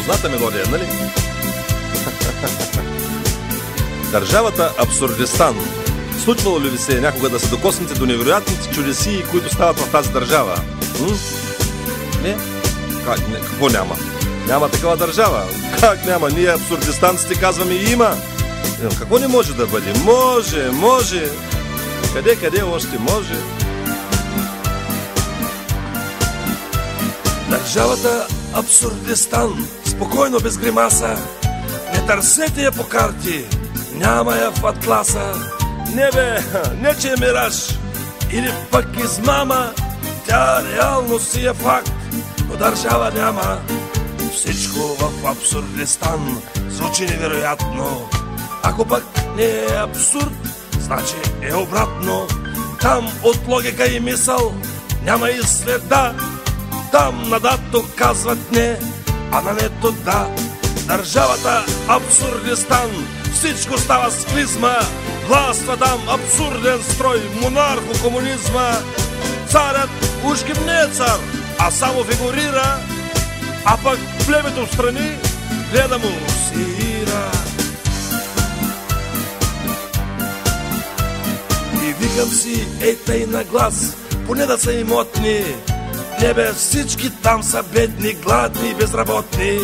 Позната мелодия, нали? Държавата Абсурдистан. Случвало ли ви се някога да се докоснете до невероятните чудеси, които стават в тази държава? Не? Какво няма? Няма такава държава. Как няма? Ние абсурдистанците казваме и има. Какво не може да бъде? Може. Къде още може? Държавата Абсурдистан, спокойно без гримаса. Не търсете я по карти, няма я в атласа. Не бе, не че е мираж или пък измама, тя реално си е факт, но държава няма. Всичко в Абсурдистан звучи невероятно. Ако пък не е абсурд, значи е обратно. Там от логика и мисъл няма и следа. Там на дато казват не, а на нето да. Държавата Абсурдистан, всичко става с клизма. Властва там абсурден строй, монархо-комунизма. Царят ушким не е цар, а само фигурира, а пък племето в страни гледа му сира. И викам си, ей тъй на глас, поне да са имотни. Не бе, всички там са бедни, гладни, безработни.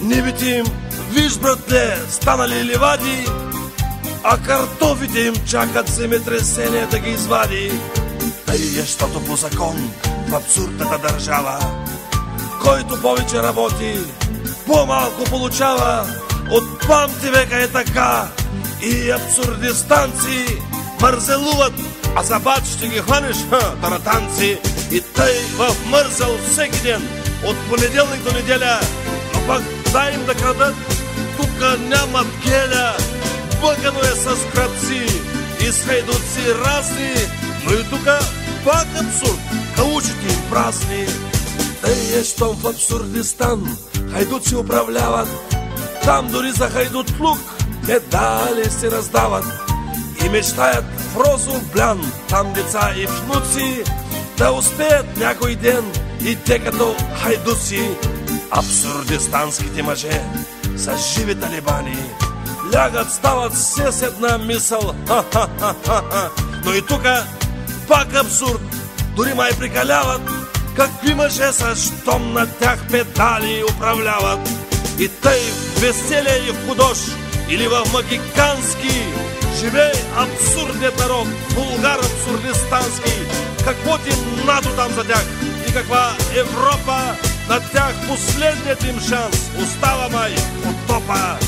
Нивите им, виж братле, станали ливади, а картофите им чакат земетресение да ги извади. Тъй е, защото по закон в абсурдната държава, който повече работи, по-малко получава. От памти века е така. И абсурдистанци мързелуват, а за бат ще ги хванеш, таратанци. И тъй в мързел всеки ден, от понеделник до неделя. Но пък дай им да крадат, тука нямат геля. Бъгано е с крадци и с хайдуци разни, но и тука пак абсурд, каучите им празни. Тъй е, щом в Абсурдистан хайдуци управляват, там дори за хайдутлук медали се раздават. И мечтаят в розов блян, там деца и внуци, да успеят някой ден и те като хайдуци. Абсурдистанските мъже са живи талибани, лягат, стават все с една мисъл, но и тука пак абсурд, дори май прикаляват. Какви мъже са, щом на тях педали управляват. И тъй в веселие и в худош или в магикански живее абсурдният народ, Булгар абсурдистански. Какво ти надо там за тях и каква Европа? На тях последният им шанс остава май от топа.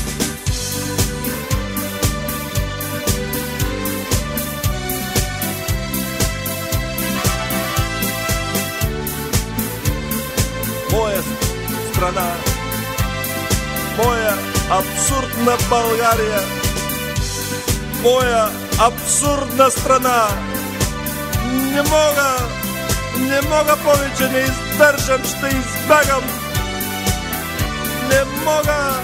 Моя страна, моя абсурдна България, моя абсурдна страна. Не мога повече, не издържам, ще избягам. Не мога.